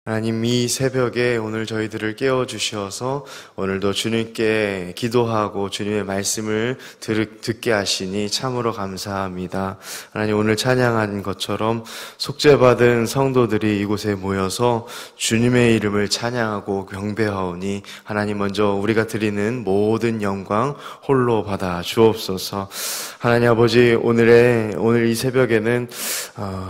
하나님, 이 새벽에 오늘 저희들을 깨워주셔서 오늘도 주님께 기도하고 주님의 말씀을 듣게 하시니 참으로 감사합니다. 하나님, 오늘 찬양한 것처럼 속죄받은 성도들이 이곳에 모여서 주님의 이름을 찬양하고 경배하오니 하나님, 먼저 우리가 드리는 모든 영광 홀로 받아 주옵소서. 하나님 아버지, 오늘 이 새벽에는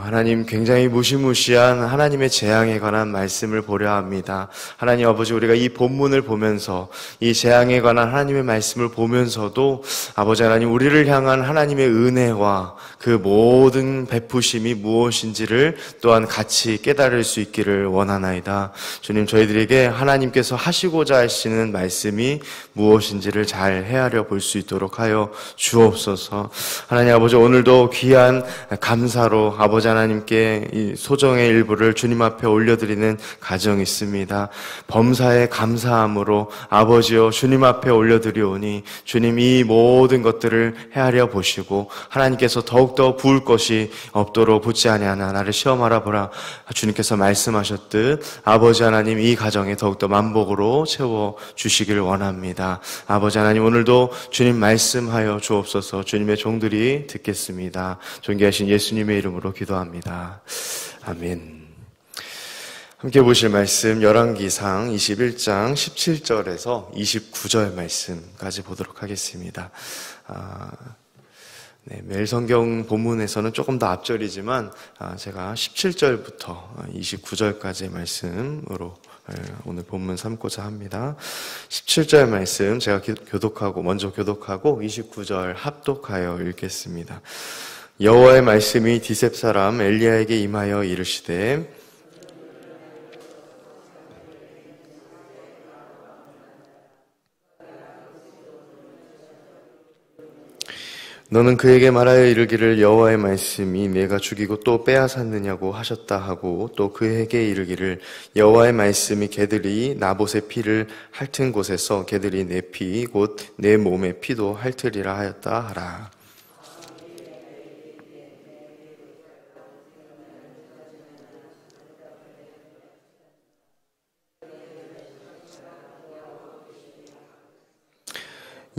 하나님, 굉장히 무시무시한 하나님의 재앙에 관한 말씀을 보려 합니다. 하나님 아버지, 우리가 이 본문을 보면서 이 재앙에 관한 하나님의 말씀을 보면서도 아버지 하나님, 우리를 향한 하나님의 은혜와 그 모든 베푸심이 무엇인지를 또한 같이 깨달을 수 있기를 원하나이다. 주님, 저희들에게 하나님께서 하시고자 하시는 말씀이 무엇인지를 잘 헤아려 볼 수 있도록 하여 주옵소서. 하나님 아버지, 오늘도 귀한 감사로 아버지 하나님께 이 소정의 일부를 주님 앞에 올려드리는 가정이 있습니다. 범사의 감사함으로 아버지여 주님 앞에 올려드리오니 주님, 이 모든 것들을 헤아려 보시고 하나님께서 더욱더 부을 것이 없도록 붙지 아니하나 나를 시험하라 보라 주님께서 말씀하셨듯 아버지 하나님, 이 가정에 더욱더 만복으로 채워주시기를 원합니다. 아버지 하나님, 오늘도 주님 말씀하여 주옵소서. 주님의 종들이 듣겠습니다. 존귀하신 예수님의 이름으로 기도합니다. 아멘. 함께 보실 말씀 열왕기상 21장 17절에서 29절 말씀까지 보도록 하겠습니다. 매일 성경 본문에서는 조금 더 앞절이지만 제가 17절부터 29절까지의 말씀으로 오늘 본문 삼고자 합니다. 17절 말씀 제가 먼저 교독하고 29절 합독하여 읽겠습니다. 여호와의 말씀이 디셉 사람 엘리야에게 임하여 이르시되 너는 그에게 말하여 이르기를 여호와의 말씀이 내가 죽이고 또 빼앗았느냐고 하셨다 하고 또 그에게 이르기를 여호와의 말씀이 개들이 나봇의 피를 핥은 곳에서 개들이 내 피 곧 내 몸의 피도 핥으리라 하였다 하라.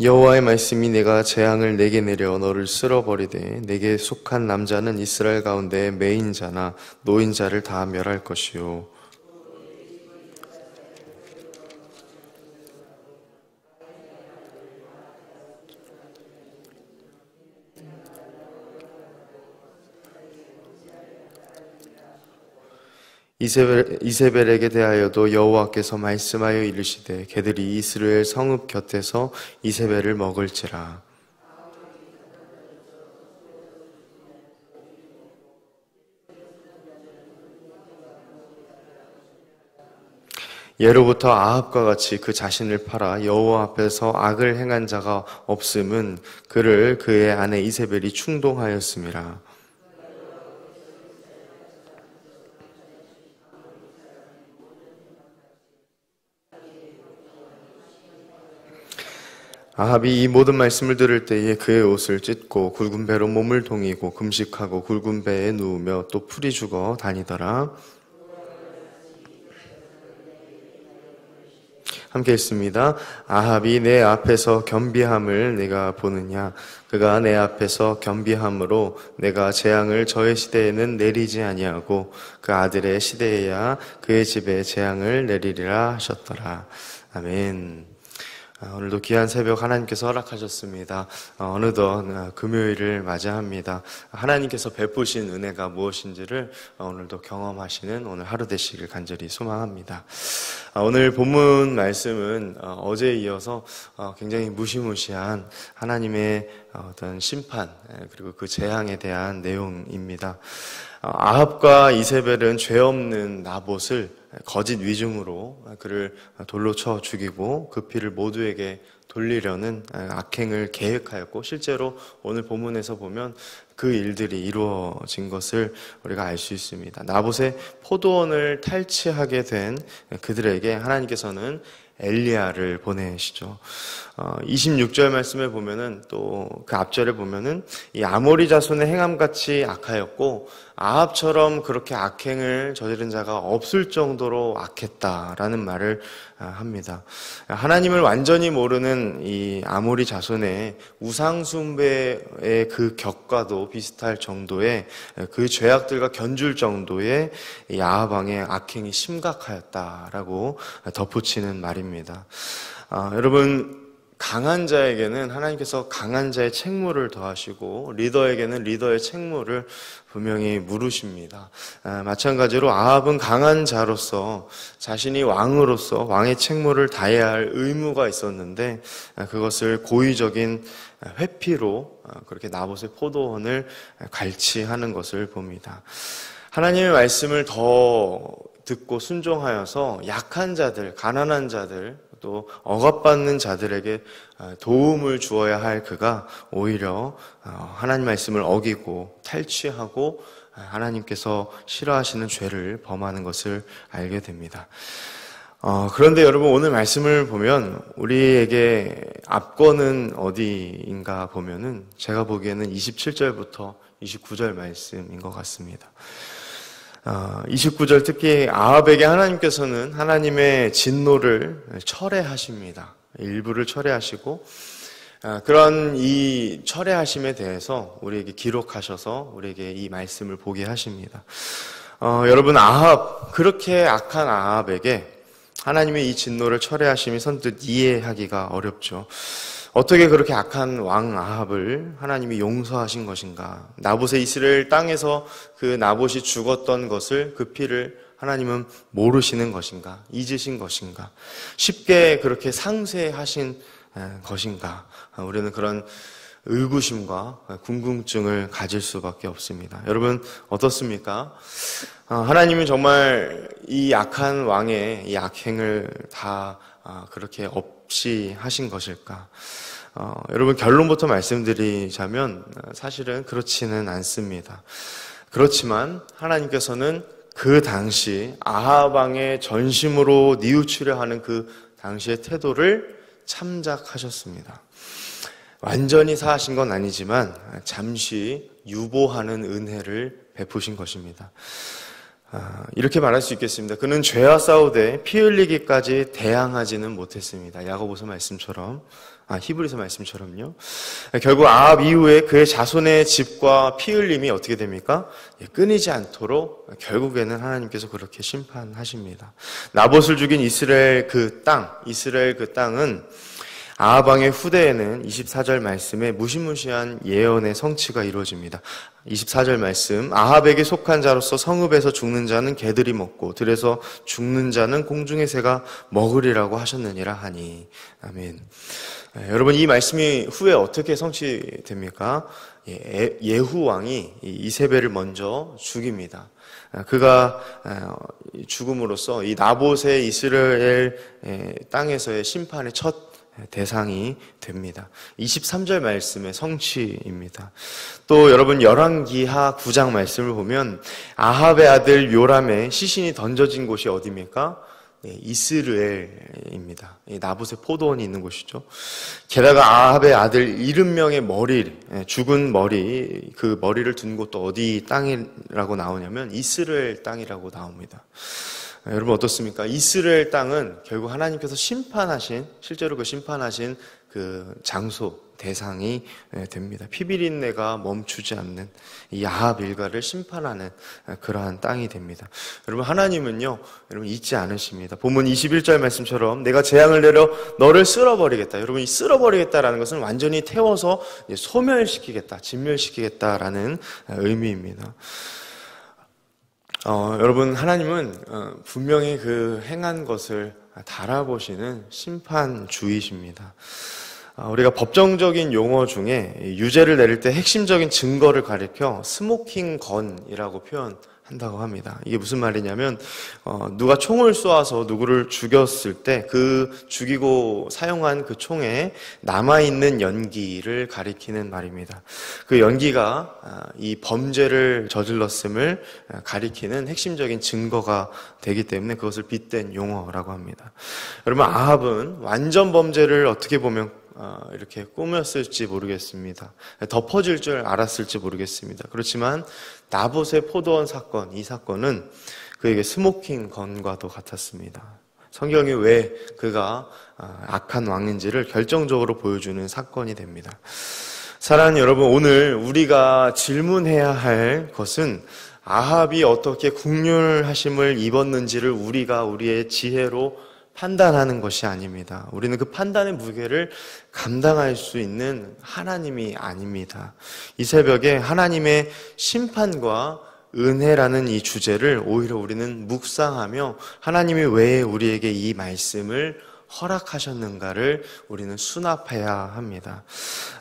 여호와의 말씀이 내가 재앙을 내게 내려 너를 쓸어버리되 내게 속한 남자는 이스라엘 가운데 매인자나 노인자를 다 멸할 것이요 이세벨에게 대하여도 여호와께서 말씀하여 이르시되 개들이 이스라엘 성읍 곁에서 이세벨을 먹을지라. 예로부터 아합과 같이 그 자신을 팔아 여호와 앞에서 악을 행한 자가 없음은 그를 그의 아내 이세벨이 충동하였음이라. 아합이 이 모든 말씀을 들을 때에 그의 옷을 찢고 굵은 배로 몸을 동이고 금식하고 굵은 배에 누우며 또 풀이 죽어 다니더라. 함께 읽습니다. 아합이 내 앞에서 겸비함을 내가 보느냐? 그가 내 앞에서 겸비함으로 내가 재앙을 저의 시대에는 내리지 아니하고 그 아들의 시대에야 그의 집에 재앙을 내리리라 하셨더라. 아멘. 오늘도 귀한 새벽 하나님께서 허락하셨습니다. 어느덧 금요일을 맞이합니다. 하나님께서 베푸신 은혜가 무엇인지를 오늘도 경험하시는 오늘 하루 되시길 간절히 소망합니다. 오늘 본문 말씀은 어제에 이어서 굉장히 무시무시한 하나님의 어떤 심판 그리고 그 재앙에 대한 내용입니다. 아합과 이세벨은 죄 없는 나봇을 거짓 위증으로 그를 돌로 쳐 죽이고 그 피를 모두에게 돌리려는 악행을 계획하였고 실제로 오늘 본문에서 보면 그 일들이 이루어진 것을 우리가 알 수 있습니다. 나봇의 포도원을 탈취하게 된 그들에게 하나님께서는 엘리야를 보내시죠. 26절 말씀에 보면은 또 그 앞절에 보면은 이 아모리 자손의 행함같이 악하였고 아합처럼 그렇게 악행을 저지른 자가 없을 정도로 악했다라는 말을 합니다. 하나님을 완전히 모르는 이 아모리 자손의 우상숭배의 그 격과도 비슷할 정도의 그 죄악들과 견줄 정도의 이 아합 왕의 악행이 심각하였다라고 덧붙이는 말입니다. 여러분, 강한 자에게는 하나님께서 강한 자의 책무를 더하시고 리더에게는 리더의 책무를 분명히 물으십니다. 마찬가지로 아합은 강한 자로서 자신이 왕으로서 왕의 책무를 다해야 할 의무가 있었는데 그것을 고의적인 회피로 그렇게 나봇의 포도원을 갈취하는 것을 봅니다. 하나님의 말씀을 더 듣고 순종하여서 약한 자들, 가난한 자들, 또 억압받는 자들에게 도움을 주어야 할 그가 오히려 하나님 말씀을 어기고 탈취하고 하나님께서 싫어하시는 죄를 범하는 것을 알게 됩니다. 그런데 여러분, 오늘 말씀을 보면 우리에게 압권은 어디인가 보면은 제가 보기에는 27절부터 29절 말씀인 것 같습니다. 29절 특히 아합에게 하나님께서는 하나님의 진노를 철회하십니다. 일부를 철회하시고 그런 이 철회하심에 대해서 우리에게 기록하셔서 우리에게 이 말씀을 보게 하십니다. 여러분, 그렇게 악한 아합에게 하나님의 이 진노를 철회하심이 선뜻 이해하기가 어렵죠. 어떻게 그렇게 악한 왕 아합을 하나님이 용서하신 것인가? 나봇의 이스라엘 땅에서 그 나봇이 죽었던 것을, 그 피를 하나님은 모르시는 것인가? 잊으신 것인가? 쉽게 그렇게 상쇄하신 것인가? 우리는 그런 의구심과 궁금증을 가질 수밖에 없습니다. 여러분, 어떻습니까? 하나님은 정말 이 악한 왕의 이 악행을 다 그렇게 없이 하신 것일까? 여러분, 결론부터 말씀드리자면 사실은 그렇지는 않습니다. 그렇지만 하나님께서는 그 당시 아합 왕의 전심으로 뉘우치려 하는 그 당시의 태도를 참작하셨습니다. 완전히 사하신 건 아니지만 잠시 유보하는 은혜를 베푸신 것입니다. 이렇게 말할 수 있겠습니다. 그는 죄와 싸우되 피 흘리기까지 대항하지는 못했습니다. 야고보서 말씀처럼, 히브리서 말씀처럼요. 결국 아합 이후에 그의 자손의 집과 피 흘림이 어떻게 됩니까? 끊이지 않도록 결국에는 하나님께서 그렇게 심판하십니다. 나봇을 죽인 이스라엘 그 땅은 아합 왕의 후대에는 24절 말씀에 무시무시한 예언의 성취가 이루어집니다. 24절 말씀, 아합에게 속한 자로서 성읍에서 죽는 자는 개들이 먹고 들에서 죽는 자는 공중의 새가 먹으리라고 하셨느니라 하니. 아멘. 여러분, 이 말씀이 후에 어떻게 성취됩니까? 예후 왕이 이세벨을 먼저 죽입니다. 그가 죽음으로써 이 나봇의 이스라엘 땅에서의 심판의 첫 대상이 됩니다. 23절 말씀의 성취입니다. 또 여러분, 열왕기하 9장 말씀을 보면 아합의 아들 요람의 시신이 던져진 곳이 어디입니까? 이스라엘입니다. 나봇의 포도원이 있는 곳이죠. 게다가 아합의 아들 70명의 죽은 머리, 그 머리를 둔 곳도 어디 땅이라고 나오냐면 이스라엘 땅이라고 나옵니다. 여러분, 어떻습니까? 이스라엘 땅은 결국 하나님께서 실제로 그 심판하신 그 장소, 대상이 됩니다. 피비린내가 멈추지 않는 이 아합 일가를 심판하는 그러한 땅이 됩니다. 여러분, 하나님은요, 여러분 잊지 않으십니다. 본문 21절 말씀처럼 내가 재앙을 내려 너를 쓸어버리겠다. 여러분, 이 쓸어버리겠다라는 것은 완전히 태워서 소멸시키겠다, 진멸시키겠다라는 의미입니다. 여러분, 하나님은 분명히 그 행한 것을 달아보시는 심판주이십니다. 우리가 법정적인 용어 중에 유죄를 내릴 때 핵심적인 증거를 가리켜 스모킹 건이라고 표현한다고 한다고 합니다. 이게 무슨 말이냐면 누가 총을 쏘아서 누구를 죽였을 때 그 죽이고 사용한 그 총에 남아있는 연기를 가리키는 말입니다. 그 연기가 이 범죄를 저질렀음을 가리키는 핵심적인 증거가 되기 때문에 그것을 빗댄 용어라고 합니다. 여러분, 아합은 완전 범죄를 어떻게 보면 이렇게 꾸몄을지 모르겠습니다. 덮어질 줄 알았을지 모르겠습니다. 그렇지만 나봇의 포도원 사건, 이 사건은 그에게 스모킹 건과도 같았습니다. 성경이 왜 그가 악한 왕인지를 결정적으로 보여주는 사건이 됩니다. 사랑하는 여러분, 오늘 우리가 질문해야 할 것은 아합이 어떻게 국률하심을 입었는지를 우리가 우리의 지혜로 판단하는 것이 아닙니다. 우리는 그 판단의 무게를 감당할 수 있는 하나님이 아닙니다. 이 새벽에 하나님의 심판과 은혜라는 이 주제를 오히려 우리는 묵상하며 하나님이 왜 우리에게 이 말씀을 허락하셨는가를 우리는 수납해야 합니다.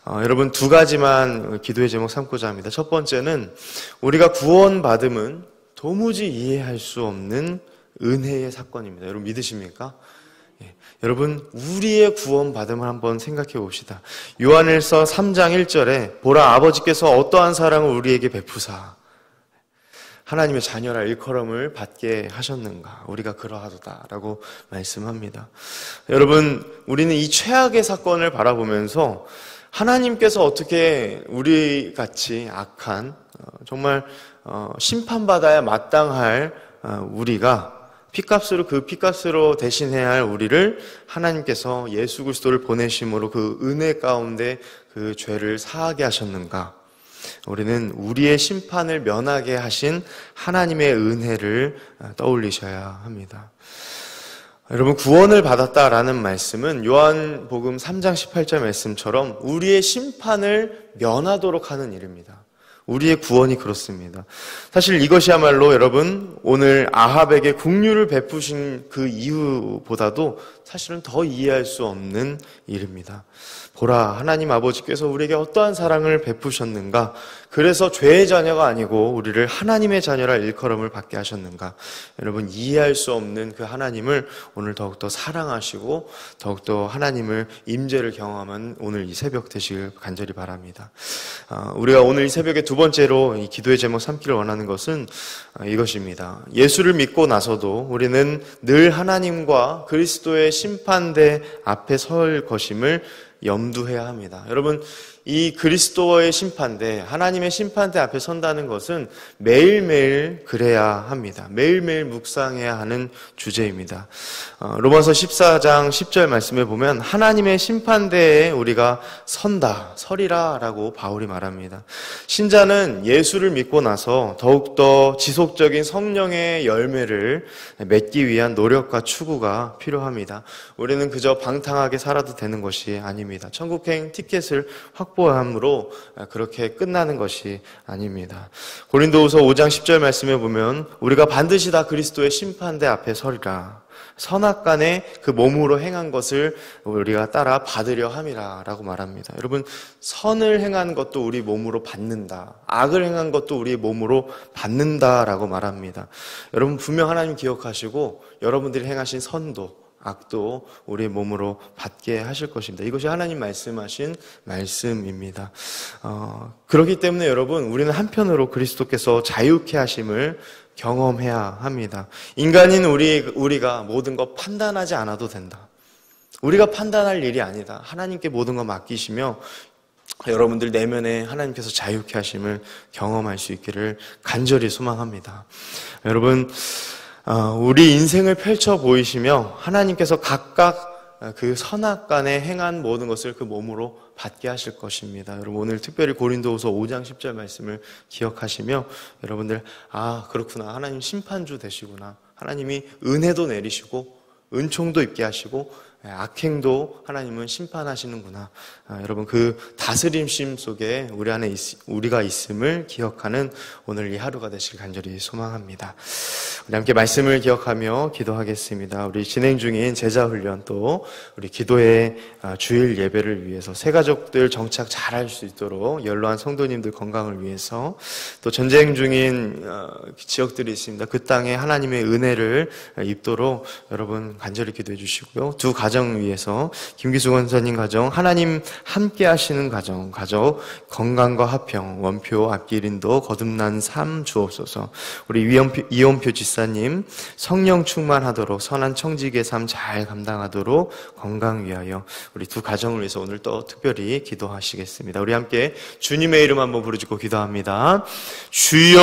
여러분, 두 가지만 기도의 제목 삼고자 합니다. 첫 번째는 우리가 구원받음은 도무지 이해할 수 없는 은혜의 사건입니다. 여러분 믿으십니까? 여러분, 우리의 구원받음을 한번 생각해 봅시다. 요한일서 3장 1절에 보라, 아버지께서 어떠한 사랑을 우리에게 베푸사 하나님의 자녀라 일컬음을 받게 하셨는가, 우리가 그러하도다라고 말씀합니다. 여러분, 우리는 이 최악의 사건을 바라보면서 하나님께서 어떻게 우리같이 악한 정말 심판받아야 마땅할 우리가 피값으로, 그 피값으로 대신해야 할 우리를 하나님께서 예수 그리스도를 보내심으로 그 은혜 가운데 그 죄를 사하게 하셨는가? 우리는 우리의 심판을 면하게 하신 하나님의 은혜를 떠올리셔야 합니다. 여러분, 구원을 받았다라는 말씀은 요한복음 3장 18절 말씀처럼 우리의 심판을 면하도록 하는 일입니다. 우리의 구원이 그렇습니다. 사실 이것이야말로 여러분, 오늘 아합에게 긍휼을 베푸신 그 이유보다도 사실은 더 이해할 수 없는 일입니다. 보라, 하나님 아버지께서 우리에게 어떠한 사랑을 베푸셨는가? 그래서 죄의 자녀가 아니고 우리를 하나님의 자녀라 일컬음을 받게 하셨는가? 여러분, 이해할 수 없는 그 하나님을 오늘 더욱더 사랑하시고 더욱더 하나님을 임재를 경험한 오늘 이 새벽 되시길 간절히 바랍니다. 우리가 오늘 이 새벽에 두 번째로 이 기도의 제목 삼기를 원하는 것은 이것입니다. 예수를 믿고 나서도 우리는 늘 하나님과 그리스도의 심판대 앞에 설 것임을 염두해야 합니다. 여러분, 이 그리스도의 심판대, 하나님의 심판대 앞에 선다는 것은 매일매일 그래야 합니다. 매일매일 묵상해야 하는 주제입니다. 로마서 14장 10절 말씀에 보면 하나님의 심판대에 우리가 서리라 라고 바울이 말합니다. 신자는 예수를 믿고 나서 더욱더 지속적인 성령의 열매를 맺기 위한 노력과 추구가 필요합니다. 우리는 그저 방탕하게 살아도 되는 것이 아닙니다. 천국행 티켓을 확보함으로 그렇게 끝나는 것이 아닙니다. 고린도후서 5장 10절 말씀에 보면 우리가 반드시 다 그리스도의 심판대 앞에 서리라. 선악간에 그 몸으로 행한 것을 우리가 따라 받으려 함이라 라고 말합니다. 여러분, 선을 행한 것도 우리 몸으로 받는다. 악을 행한 것도 우리 몸으로 받는다라고 말합니다. 여러분, 분명 하나님 기억하시고 여러분들이 행하신 선도 악도 우리의 몸으로 받게 하실 것입니다. 이것이 하나님 말씀하신 말씀입니다. 그렇기 때문에 여러분, 우리는 한편으로 그리스도께서 자유케 하심을 경험해야 합니다. 인간인 우리가 모든 것 판단하지 않아도 된다. 우리가 판단할 일이 아니다. 하나님께 모든 것 맡기시며 여러분들 내면에 하나님께서 자유케 하심을 경험할 수 있기를 간절히 소망합니다. 여러분, 우리 인생을 펼쳐 보이시며 하나님께서 각각 그 선악간에 행한 모든 것을 그 몸으로 받게 하실 것입니다. 여러분, 오늘 특별히 고린도후서 5장 10절 말씀을 기억하시며 여러분들, 그렇구나, 하나님 심판주 되시구나, 하나님이 은혜도 내리시고 은총도 입게 하시고 악행도 하나님은 심판하시는구나. 여러분 그 다스림심 속에 우리 안에 우리가 있음을 기억하는 오늘 이 하루가 되실 간절히 소망합니다. 우리 함께 말씀을 기억하며 기도하겠습니다. 우리 진행 중인 제자훈련 또 우리 기도의 주일 예배를 위해서 새 가족들 정착 잘할 수 있도록 연로한 성도님들 건강을 위해서 또 전쟁 중인 지역들이 있습니다. 그 땅에 하나님의 은혜를 입도록 여러분 간절히 기도해 주시고요. 두 가정 위해서 김기수 권사님 가정 하나님 함께 하시는 가정 건강과 화평 원표 앞길인도 거듭난 삶 주옵소서. 우리 이원표 지사님 성령 충만하도록 선한 청지기의 삶 잘 감당하도록 건강 위하여 우리 두 가정을 위해서 오늘 또 특별히 기도하시겠습니다. 우리 함께 주님의 이름 한번 부르짖고 기도합니다. 주여